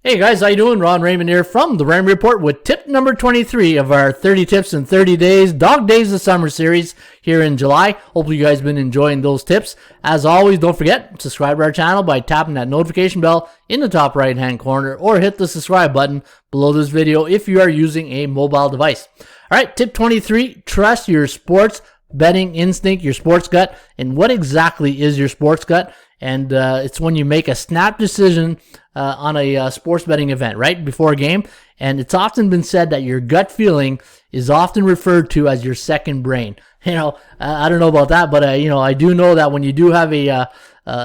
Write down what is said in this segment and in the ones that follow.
Hey guys, how you doing? Ron Raymond here from the Raymond Report with tip number 23 of our 30 tips in 30 days, Dog Days of Summer series here in July. Hopefully you guys have been enjoying those tips. As always, don't forget, subscribe to our channel by tapping that notification bell in the top right hand corner or hit the subscribe button below this video if you are using a mobile device. Alright, tip 23, trust your sports betting instinct, your sports gut. And what exactly is your sports gut? And it's when you make a snap decision on a sports betting event, right, before a game. And it's often been said that your gut feeling is often referred to as your second brain. I don't know about that, but I do know that when you do have a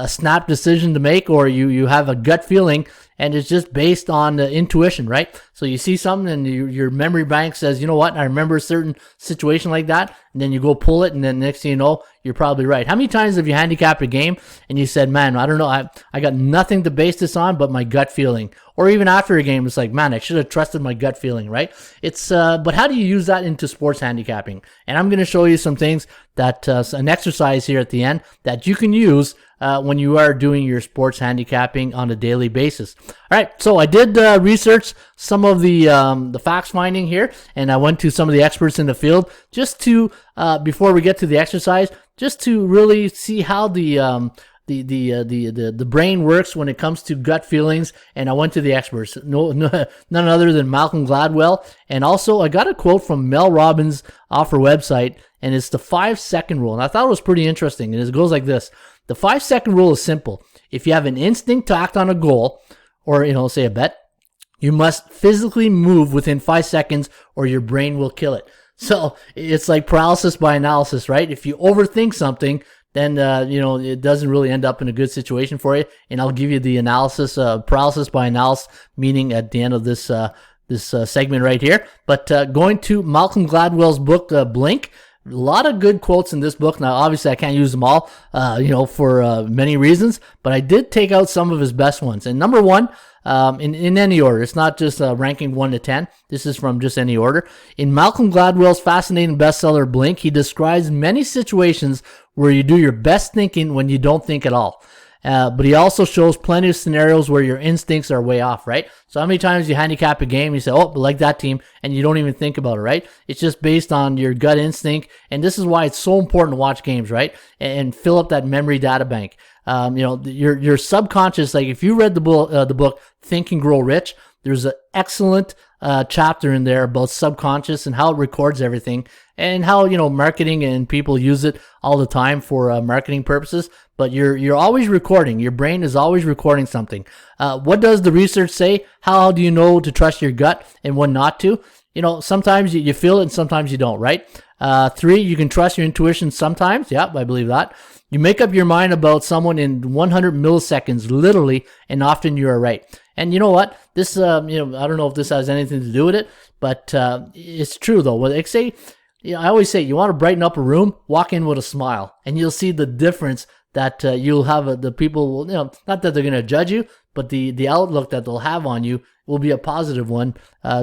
snap decision to make, or you have a gut feeling, and it's just based on intuition, right? So you see something and your memory bank says, you know what, I remember a certain situation like that, and then you go pull it, and then next thing you know, you're probably right. How many times have you handicapped a game and you said, man, I don't know, I got nothing to base this on but my gut feeling? Or even after a game, it's like, man, I should have trusted my gut feeling, right? It's but how do you use that into sports handicapping? And I'm going to show you some things that an exercise here at the end that you can use when you are doing your sports handicapping on a daily basis. All right, so I did research some of the facts finding here, and I went to some of the experts in the field just to before we get to the exercise, just to really see how the brain works when it comes to gut feelings. And I went to the experts, none other than Malcolm Gladwell, and also I got a quote from Mel Robbins off her website, and it's the 5-second rule. And I thought it was pretty interesting, and it goes like this. The 5-second rule is simple. If you have an instinct to act on a goal, or say a bet, you must physically move within 5 seconds or your brain will kill it. So it's like paralysis by analysis, right? If you overthink something, then it doesn't really end up in a good situation for you. And I'll give you the analysis, paralysis by analysis, meaning at the end of this segment right here. But going to Malcolm Gladwell's book, Blink. A lot of good quotes in this book. Now, obviously, I can't use them all, for many reasons, but I did take out some of his best ones. And number one, in any order, it's not just ranking 1 to 10. This is from just any order. In Malcolm Gladwell's fascinating bestseller, Blink, he describes many situations where you do your best thinking when you don't think at all. But he also shows plenty of scenarios where your instincts are way off, right? So how many times you handicap a game, you say, oh, like that team, and you don't even think about it, right? It's just based on your gut instinct, and this is why it's so important to watch games, right? And fill up that memory data bank. Your subconscious, like if you read the book Think and Grow Rich, there's an excellent chapter in there about subconscious and how it records everything, and how marketing and people use it all the time for marketing purposes. But you're always recording. Your brain is always recording something. What does the research say? How do you know to trust your gut and when not to? Sometimes you feel it and sometimes you don't, right? 3, you can trust your intuition sometimes. Yeah, I believe that. You make up your mind about someone in 100 milliseconds, literally, and often you are right. And you know what? This, I don't know if this has anything to do with it, but it's true though. Well, I always say, you want to brighten up a room, walk in with a smile, and you'll see the difference that you'll have. The people will, not that they're going to judge you, but the outlook that they'll have on you will be a positive one,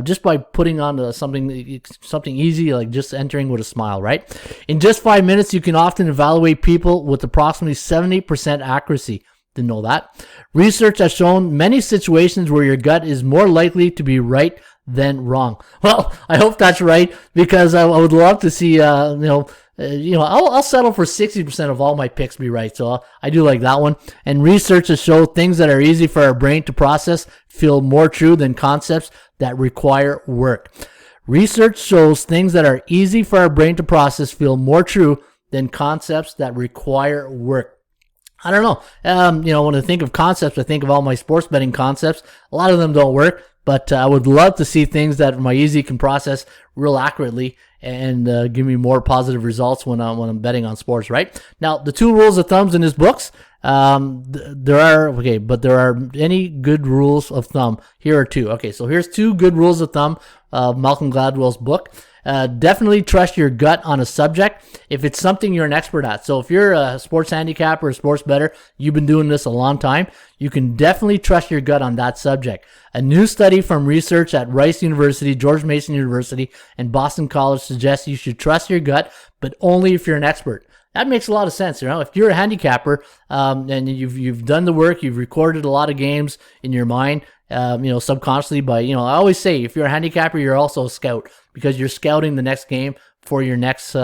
just by putting on something easy, like just entering with a smile, right? In just 5 minutes, you can often evaluate people with approximately 70% accuracy. Didn't know that. Research has shown many situations where your gut is more likely to be right than wrong. Well, I hope that's right, because I would love to see, I'll settle for 60% of all my picks be right. So I do like that one. And research has shown things that are easy for our brain to process feel more true than concepts that require work. Research shows things that are easy for our brain to process feel more true than concepts that require work. I don't know. When I think of concepts, I think of all my sports betting concepts. A lot of them don't work, but I would love to see things that my easy can process real accurately and give me more positive results when I'm betting on sports, right? Now, the 2 rules of thumbs in his books, there are any good rules of thumb. Here are 2. Okay, so here's 2 good rules of thumb of Malcolm Gladwell's book. Definitely trust your gut on a subject if it's something you're an expert at. So if you're a sports handicapper or sports bettor, you've been doing this a long time, you can definitely trust your gut on that subject. A new study from research at Rice University, George Mason University, and Boston College suggests you should trust your gut, but only if you're an expert. that makes a lot of sense. If you're a handicapper, and you've done the work, you've recorded a lot of games in your mind, subconsciously. But I always say, if you're a handicapper, you're also a scout, because you're scouting the next game for your next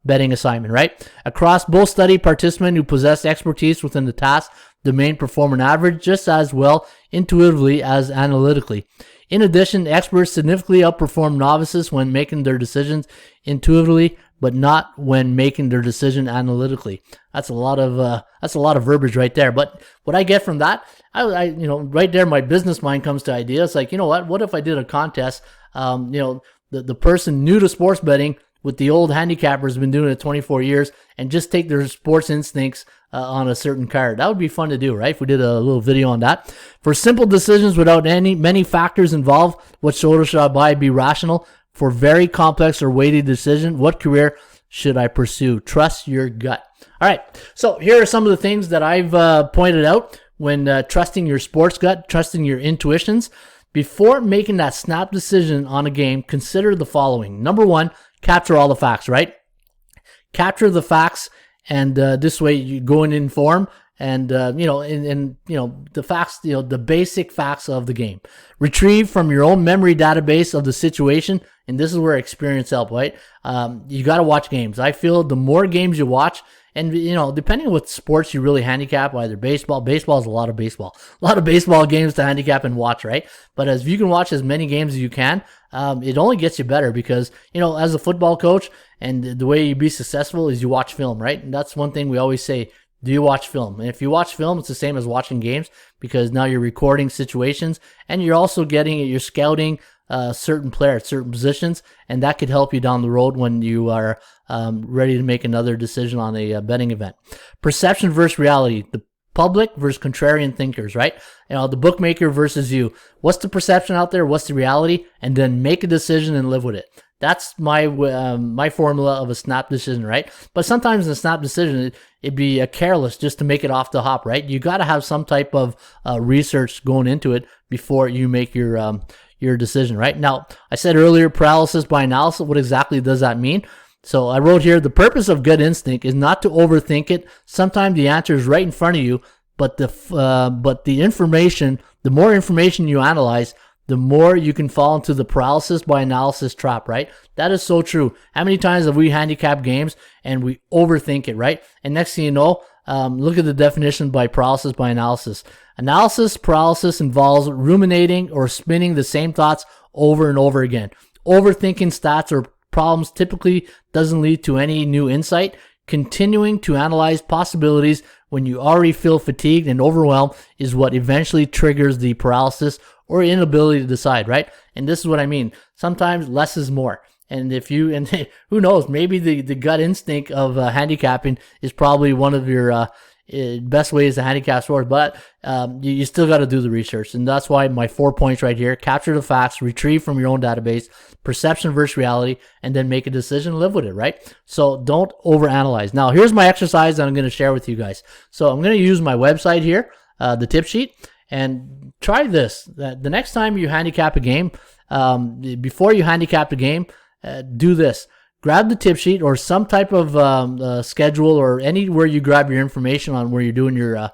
betting assignment, right? Across both study, participants who possess expertise within the task domain perform an average just as well intuitively as analytically. In addition, experts significantly outperform novices when making their decisions intuitively, but not when making their decision analytically. That's a lot of verbiage right there. But what I get from that, I right there, my business mind comes to ideas like, what if I did a contest? The person new to sports betting with the old handicappers been doing it 24 years and just take their sports instincts on a certain card. That would be fun to do, right? If we did a little video on that. For simple decisions without many factors involved, what soda should I buy? Be rational. For very complex or weighty decision, what career should I pursue? Trust your gut. All right. So here are some of the things that I've pointed out when trusting your sports gut, trusting your intuitions. Before making that snap decision on a game, consider the following. Number one, capture all the facts, right? Capture the facts, and this way you go in informed, and the facts, the basic facts of the game. Retrieve from your own memory database of the situation, and this is where experience helps, right? You got to watch games. I feel the more games you watch, and depending on what sports you really handicap, either baseball is a lot of baseball games to handicap and watch, right? But if you can watch as many games as you can, it only gets you better, because as a football coach, and the way you be successful is you watch film, right? And that's one thing we always say: do you watch film? And if you watch film, it's the same as watching games, because now you're recording situations, and you're also you're scouting certain players, certain positions, and that could help you down the road when you are ready to make another decision on a betting event. Perception versus reality. The public versus contrarian thinkers, right? The bookmaker versus you. What's the perception out there? What's the reality? And then make a decision and live with it. That's my formula of a snap decision, right? But sometimes in a snap decision, it'd be careless just to make it off the hop, right? You got to have some type of research going into it before you make your decision, right? Now, I said earlier, paralysis by analysis. What exactly does that mean? So I wrote here, the purpose of gut instinct is not to overthink it. Sometimes the answer is right in front of you, but the information, the more information you analyze, the more you can fall into the paralysis by analysis trap, right? That is so true. How many times have we handicapped games and we overthink it, right? And next thing you know, look at the definition by paralysis by analysis. Analysis paralysis involves ruminating or spinning the same thoughts over and over again. Overthinking stats or problems typically doesn't lead to any new insight. Continuing to analyze possibilities when you already feel fatigued and overwhelmed is what eventually triggers the paralysis or inability to decide, right? And this is what I mean. Sometimes less is more. And who knows, maybe the gut instinct of handicapping is probably one of your best ways to handicap sports, but you still got to do the research. And that's why my 4 points right here: capture the facts, retrieve from your own database, perception versus reality, and then make a decision, live with it, right? So don't overanalyze. Now, here's my exercise that I'm going to share with you guys. So I'm going to use my website here, the tip sheet, and try this. The next time you handicap a game, before you handicap a game, do this. Grab the tip sheet or some type of schedule, or anywhere you grab your information on where you're doing your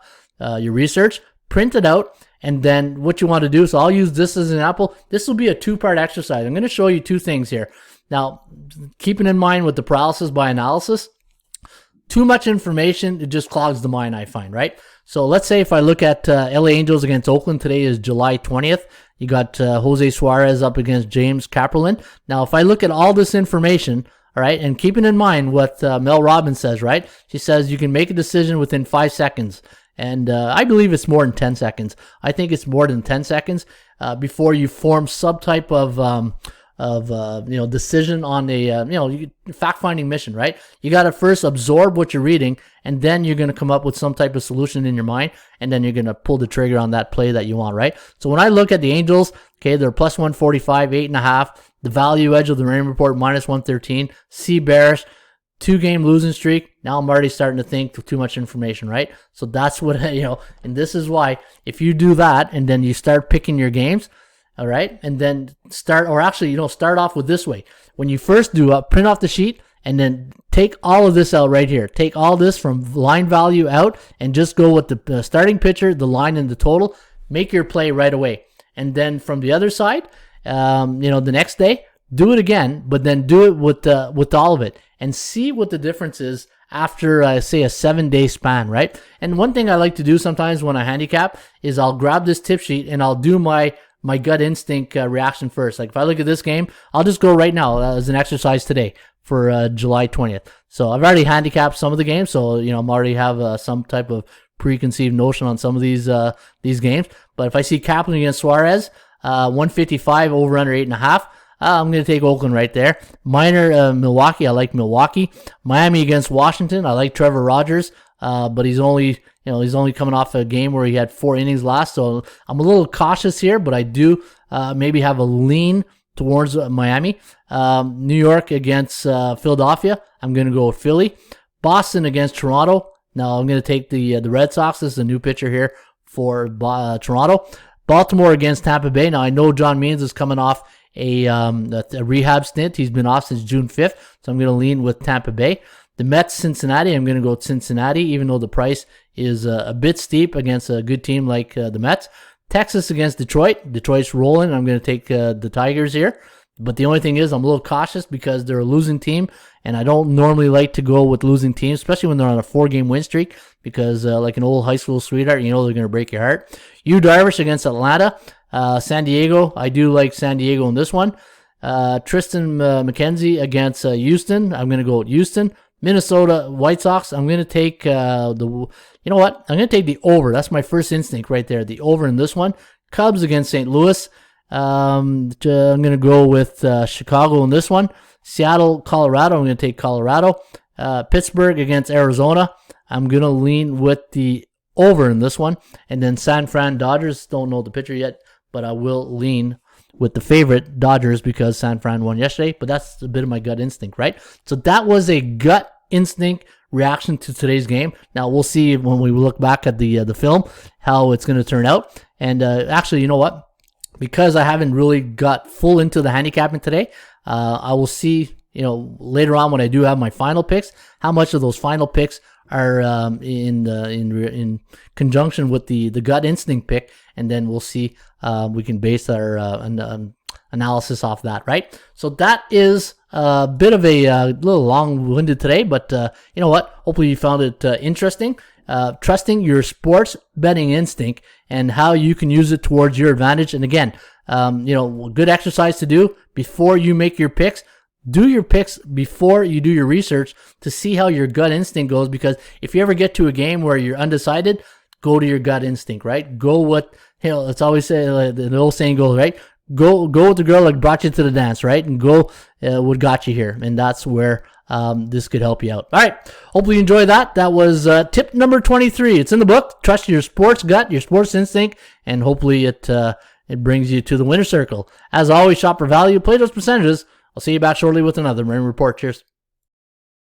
research. Print it out, and then what you want to do, so I'll use this as an example. This will be a two-part exercise. I'm going to show you two things here. Now, keeping in mind with the paralysis by analysis, too much information, it just clogs the mind, I find, right? So let's say if I look at LA Angels against Oakland, today is July 20th. You got Jose Suarez up against James Kaprielian. Now, if I look at all this information, all right, and keeping in mind what Mel Robbins says, right? She says you can make a decision within 5 seconds. And I believe it's more than 10 seconds. I think it's more than 10 seconds before you form some type of decision on a fact-finding mission, right? You got to first absorb what you're reading, and then you're going to come up with some type of solution in your mind, and then you're going to pull the trigger on that play that you want, right? So when I look at the Angels, okay, they're plus 145, 8.5. The value edge of the Raymond Report minus 113. C bearish, 2-game losing streak. Now I'm already starting to think too much information, right? So that's what and this is why if you do that and then you start picking your games. All right, and then start off with this way. When you first do print off the sheet and then take all of this out right here. Take all this from line value out and just go with the starting pitcher, the line, and the total. Make your play right away. And then from the other side, the next day, do it again, but then do it with all of it and see what the difference is after, say, a 7-day span, right? And one thing I like to do sometimes when I handicap is I'll grab this tip sheet and I'll do my gut instinct reaction first. Like if I look at this game, I'll just go right now as an exercise today for July 20th. So I've already handicapped some of the games, so I'm already have some type of preconceived notion on some of these games. But if I see Kaplan against Suarez, 155 over under 8.5. I'm going to take Oakland right there. Minor, Milwaukee. I like Milwaukee. Miami against Washington. I like Trevor Rogers, but he's only coming off a game where he had 4 innings last, so I'm a little cautious here, but I do maybe have a lean towards Miami. New York against Philadelphia. I'm going to go with Philly. Boston against Toronto. Now I'm going to take the Red Sox. This is a new pitcher here for Toronto. Baltimore against Tampa Bay. Now I know John Means is coming off a rehab stint. He's been off since June 5th, so I'm going to lean with Tampa Bay. The Mets, Cincinnati, I'm going to go with Cincinnati, even though the price is a bit steep against a good team like the Mets. Texas against Detroit. Detroit's rolling. I'm going to take the Tigers here. But the only thing is I'm a little cautious because they're a losing team, and I don't normally like to go with losing teams, especially when they're on a 4-game win streak, because like an old high school sweetheart, they're going to break your heart. Yu Darvish against Atlanta. San Diego, I do like San Diego in this one. Tristan McKenzie against Houston. I'm going to go with Houston. Minnesota White Sox. I'm going to take I'm going to take the over. That's my first instinct right there. The over in this one. Cubs against St. Louis. I'm going to go with Chicago in this one. Seattle, Colorado. I'm going to take Colorado. Pittsburgh against Arizona. I'm going to lean with the over in this one. And then San Fran Dodgers. Don't know the pitcher yet, but I will lean with the favorite Dodgers because San Fran won yesterday. But that's a bit of my gut instinct, right? So that was a gut instinct reaction to today's game. Now we'll see when we look back at the film how it's going to turn out. And actually, you know what? Because I haven't really got full into the handicapping today, I will see later on when I do have my final picks how much of those final picks are in conjunction with the gut instinct pick, and then we'll see we can base our analysis off that, right? So that is a bit of a little long-winded today, but you know what? Hopefully you found it interesting. Trusting your sports betting instinct and how you can use it towards your advantage. And again, good exercise to do before you make your picks. Do your picks before you do your research to see how your gut instinct goes, because if you ever get to a game where you're undecided, go to your gut instinct, right? Go with, it's always say, the old saying goes, right? Go with the girl that brought you to the dance, right? And go what got you here. And that's where this could help you out. All right. Hopefully you enjoyed that. That was tip number 23. It's in the book. Trust your sports gut, your sports instinct, and hopefully it brings you to the winner's circle. As always, shop for value, play those percentages. I'll see you back shortly with another Raymond Report. Cheers.